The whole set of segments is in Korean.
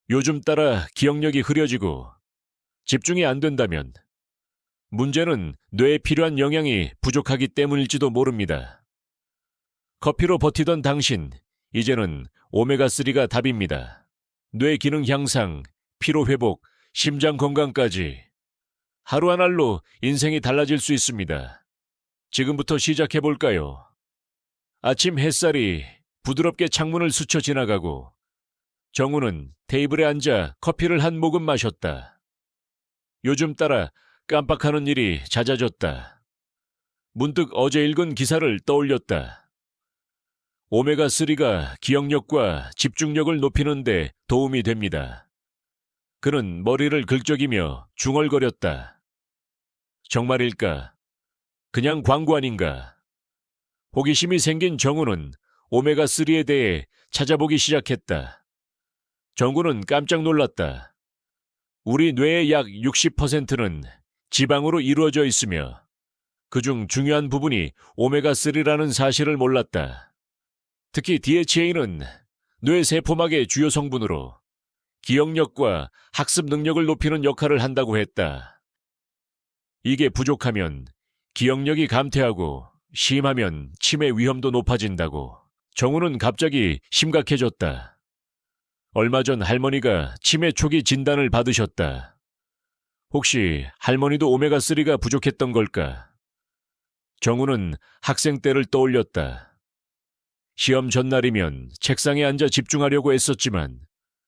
요즘 따라 기억력이 흐려지고 집중이 안 된다면 문제는 뇌에 필요한 영양이 부족하기 때문일지도 모릅니다. 커피로 버티던 당신, 이제는 오메가3가 답입니다. 뇌 기능 향상, 피로 회복, 심장 건강까지 하루 한 알로 인생이 달라질 수 있습니다. 지금부터 시작해 볼까요? 아침 햇살이 부드럽게 창문을 스쳐 지나가고 정우는 테이블에 앉아 커피를 한 모금 마셨다. 요즘 따라 깜빡하는 일이 잦아졌다. 문득 어제 읽은 기사를 떠올렸다. 오메가3가 기억력과 집중력을 높이는 데 도움이 됩니다. 그는 머리를 긁적이며 중얼거렸다. 정말일까? 그냥 광고 아닌가? 호기심이 생긴 정우는 오메가3에 대해 찾아보기 시작했다. 정우는 깜짝 놀랐다. 우리 뇌의 약 60%는 지방으로 이루어져 있으며 그중 중요한 부분이 오메가3라는 사실을 몰랐다. 특히 DHA는 뇌 세포막의 주요 성분으로 기억력과 학습 능력을 높이는 역할을 한다고 했다. 이게 부족하면 기억력이 감퇴하고 심하면 치매 위험도 높아진다고. 정우는 갑자기 심각해졌다. 얼마 전 할머니가 치매 초기 진단을 받으셨다. 혹시 할머니도 오메가3가 부족했던 걸까? 정우는 학생 때를 떠올렸다. 시험 전날이면 책상에 앉아 집중하려고 애썼지만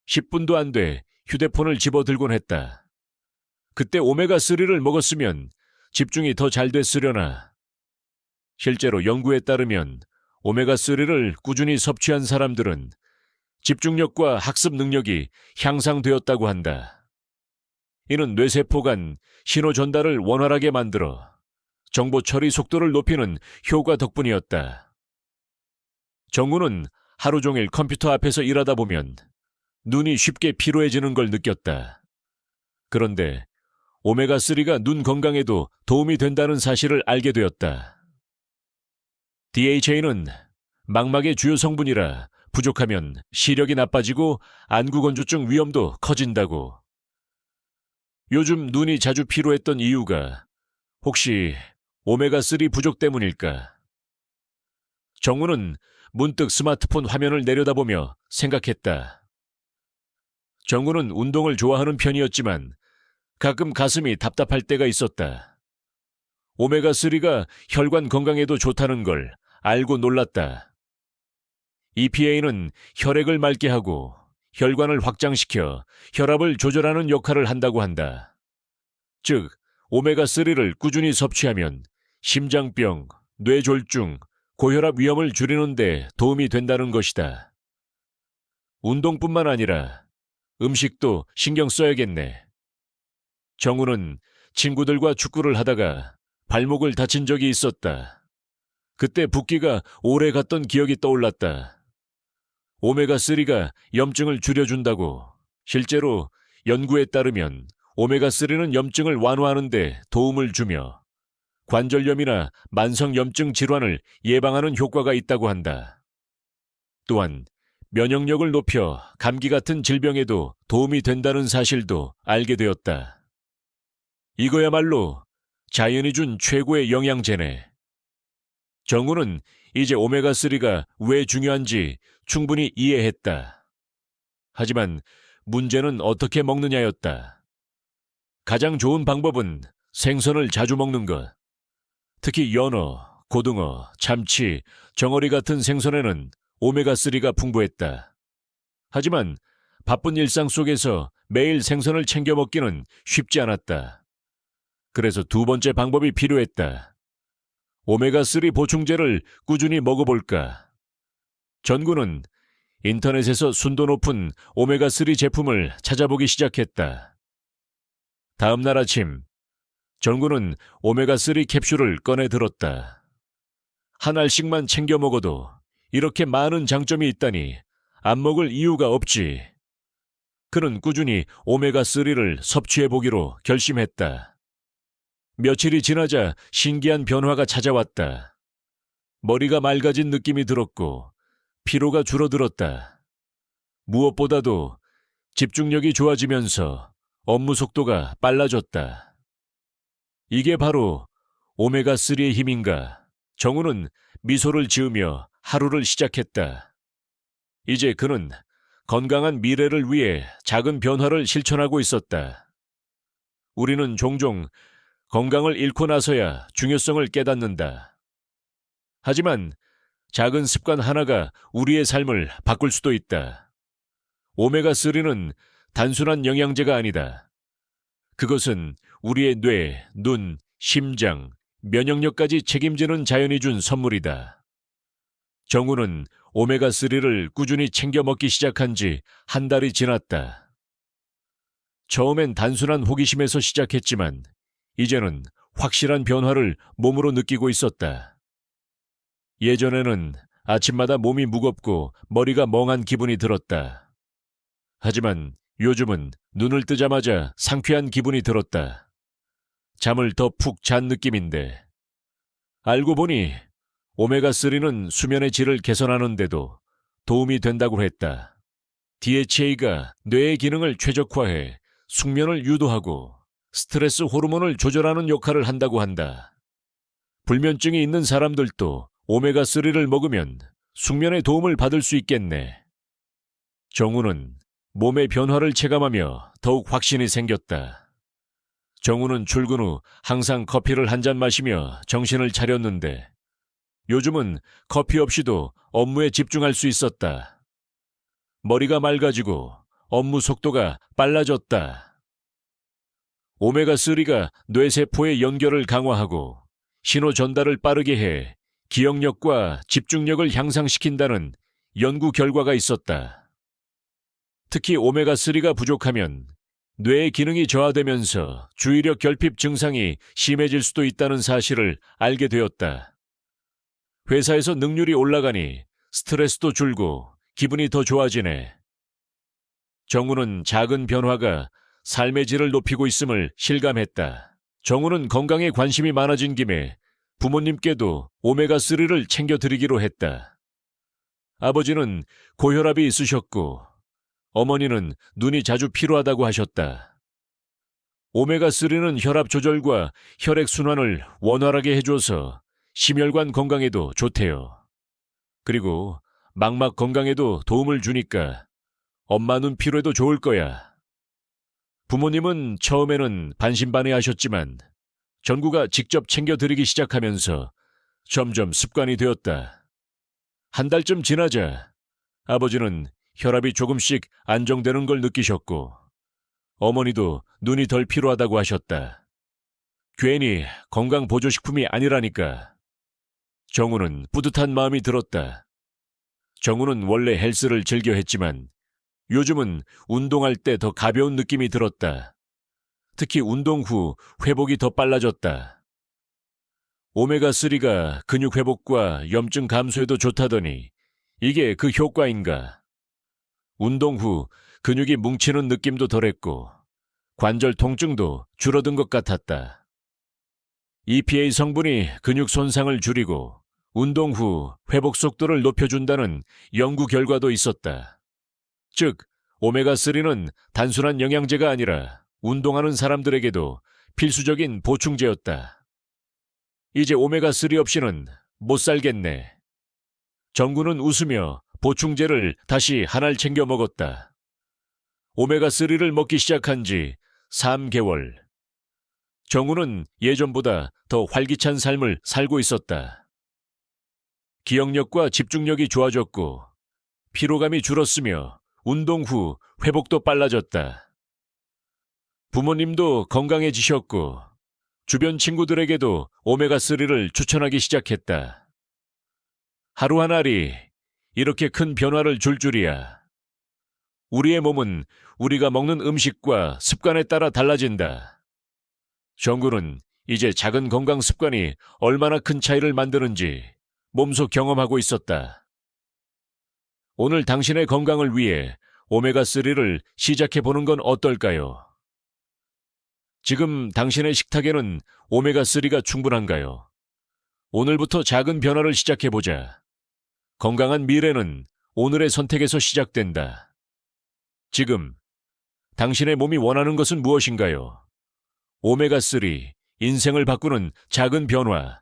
10분도 안 돼 휴대폰을 집어들곤 했다. 그때 오메가3를 먹었으면 집중이 더 잘 됐으려나. 실제로 연구에 따르면 오메가3를 꾸준히 섭취한 사람들은 집중력과 학습 능력이 향상되었다고 한다. 이는 뇌세포 간 신호 전달을 원활하게 만들어 정보 처리 속도를 높이는 효과 덕분이었다. 정우는 하루 종일 컴퓨터 앞에서 일하다 보면 눈이 쉽게 피로해지는 걸 느꼈다. 그런데 오메가3가 눈 건강에도 도움이 된다는 사실을 알게 되었다. DHA는 망막의 주요 성분이라 부족하면 시력이 나빠지고 안구건조증 위험도 커진다고. 요즘 눈이 자주 피로했던 이유가 혹시 오메가3 부족 때문일까? 정우는 문득 스마트폰 화면을 내려다보며 생각했다. 정우는 운동을 좋아하는 편이었지만 가끔 가슴이 답답할 때가 있었다. 오메가3가 혈관 건강에도 좋다는 걸 알고 놀랐다. EPA는 혈액을 맑게 하고 혈관을 확장시켜 혈압을 조절하는 역할을 한다고 한다. 즉, 오메가3를 꾸준히 섭취하면 심장병, 뇌졸중, 고혈압 위험을 줄이는 데 도움이 된다는 것이다. 운동뿐만 아니라 음식도 신경 써야겠네. 정우는 친구들과 축구를 하다가 발목을 다친 적이 있었다. 그때 붓기가 오래 갔던 기억이 떠올랐다. 오메가3가 염증을 줄여준다고. 실제로 연구에 따르면 오메가3는 염증을 완화하는 데 도움을 주며 관절염이나 만성염증 질환을 예방하는 효과가 있다고 한다. 또한 면역력을 높여 감기 같은 질병에도 도움이 된다는 사실도 알게 되었다. 이거야말로 자연이 준 최고의 영양제네. 정우는 이제 오메가3가 왜 중요한지 충분히 이해했다. 하지만 문제는 어떻게 먹느냐였다. 가장 좋은 방법은 생선을 자주 먹는 것. 특히 연어, 고등어, 참치, 정어리 같은 생선에는 오메가3가 풍부했다. 하지만 바쁜 일상 속에서 매일 생선을 챙겨 먹기는 쉽지 않았다. 그래서 두 번째 방법이 필요했다. 오메가3 보충제를 꾸준히 먹어볼까? 전구는 인터넷에서 순도 높은 오메가3 제품을 찾아보기 시작했다. 다음 날 아침, 전구는 오메가3 캡슐을 꺼내 들었다. 한 알씩만 챙겨 먹어도 이렇게 많은 장점이 있다니 안 먹을 이유가 없지. 그는 꾸준히 오메가3를 섭취해보기로 결심했다. 며칠이 지나자 신기한 변화가 찾아왔다. 머리가 맑아진 느낌이 들었고 피로가 줄어들었다. 무엇보다도 집중력이 좋아지면서 업무 속도가 빨라졌다. 이게 바로 오메가3의 힘인가? 정우는 미소를 지으며 하루를 시작했다. 이제 그는 건강한 미래를 위해 작은 변화를 실천하고 있었다. 우리는 종종 건강을 잃고 나서야 중요성을 깨닫는다. 하지만 작은 습관 하나가 우리의 삶을 바꿀 수도 있다. 오메가3는 단순한 영양제가 아니다. 그것은 우리의 뇌, 눈, 심장, 면역력까지 책임지는 자연이 준 선물이다. 정우는 오메가3를 꾸준히 챙겨 먹기 시작한 지 한 달이 지났다. 처음엔 단순한 호기심에서 시작했지만 이제는 확실한 변화를 몸으로 느끼고 있었다. 예전에는 아침마다 몸이 무겁고 머리가 멍한 기분이 들었다. 하지만 요즘은 눈을 뜨자마자 상쾌한 기분이 들었다. 잠을 더 푹 잔 느낌인데. 알고 보니 오메가3는 수면의 질을 개선하는 데도 도움이 된다고 했다. DHA가 뇌의 기능을 최적화해 숙면을 유도하고 스트레스 호르몬을 조절하는 역할을 한다고 한다. 불면증이 있는 사람들도 오메가3를 먹으면 숙면에 도움을 받을 수 있겠네. 정우는 몸의 변화를 체감하며 더욱 확신이 생겼다. 정우는 출근 후 항상 커피를 한 잔 마시며 정신을 차렸는데 요즘은 커피 없이도 업무에 집중할 수 있었다. 머리가 맑아지고 업무 속도가 빨라졌다. 오메가3가 뇌세포의 연결을 강화하고 신호 전달을 빠르게 해 기억력과 집중력을 향상시킨다는 연구 결과가 있었다. 특히 오메가3가 부족하면 뇌의 기능이 저하되면서 주의력 결핍 증상이 심해질 수도 있다는 사실을 알게 되었다. 회사에서 능률이 올라가니 스트레스도 줄고 기분이 더 좋아지네. 정우는 작은 변화가 삶의 질을 높이고 있음을 실감했다. 정우는 건강에 관심이 많아진 김에 부모님께도 오메가3를 챙겨드리기로 했다. 아버지는 고혈압이 있으셨고 어머니는 눈이 자주 피로하다고 하셨다. 오메가3는 혈압 조절과 혈액순환을 원활하게 해줘서 심혈관 건강에도 좋대요. 그리고 망막 건강에도 도움을 주니까 엄마 눈 피로에도 좋을 거야. 부모님은 처음에는 반신반의하셨지만 전구가 직접 챙겨드리기 시작하면서 점점 습관이 되었다. 한 달쯤 지나자 아버지는 혈압이 조금씩 안정되는 걸 느끼셨고 어머니도 눈이 덜 피로하다고 하셨다. 괜히 건강보조식품이 아니라니까. 정우는 뿌듯한 마음이 들었다. 정우는 원래 헬스를 즐겨 했지만 요즘은 운동할 때 더 가벼운 느낌이 들었다. 특히 운동 후 회복이 더 빨라졌다. 오메가3가 근육 회복과 염증 감소에도 좋다더니 이게 그 효과인가? 운동 후 근육이 뭉치는 느낌도 덜했고 관절 통증도 줄어든 것 같았다. EPA 성분이 근육 손상을 줄이고 운동 후 회복 속도를 높여준다는 연구 결과도 있었다. 즉, 오메가3는 단순한 영양제가 아니라 운동하는 사람들에게도 필수적인 보충제였다. 이제 오메가3 없이는 못 살겠네. 정구는 웃으며 보충제를 다시 한 알 챙겨 먹었다. 오메가3를 먹기 시작한 지 3개월. 정우는 예전보다 더 활기찬 삶을 살고 있었다. 기억력과 집중력이 좋아졌고 피로감이 줄었으며 운동 후 회복도 빨라졌다. 부모님도 건강해지셨고 주변 친구들에게도 오메가3를 추천하기 시작했다. 하루하나리 이렇게 큰 변화를 줄 줄이야. 우리의 몸은 우리가 먹는 음식과 습관에 따라 달라진다. 정구는 이제 작은 건강 습관이 얼마나 큰 차이를 만드는지 몸소 경험하고 있었다. 오늘 당신의 건강을 위해 오메가3를 시작해보는 건 어떨까요? 지금 당신의 식탁에는 오메가3가 충분한가요? 오늘부터 작은 변화를 시작해보자. 건강한 미래는 오늘의 선택에서 시작된다. 지금 당신의 몸이 원하는 것은 무엇인가요? 오메가3, 인생을 바꾸는 작은 변화.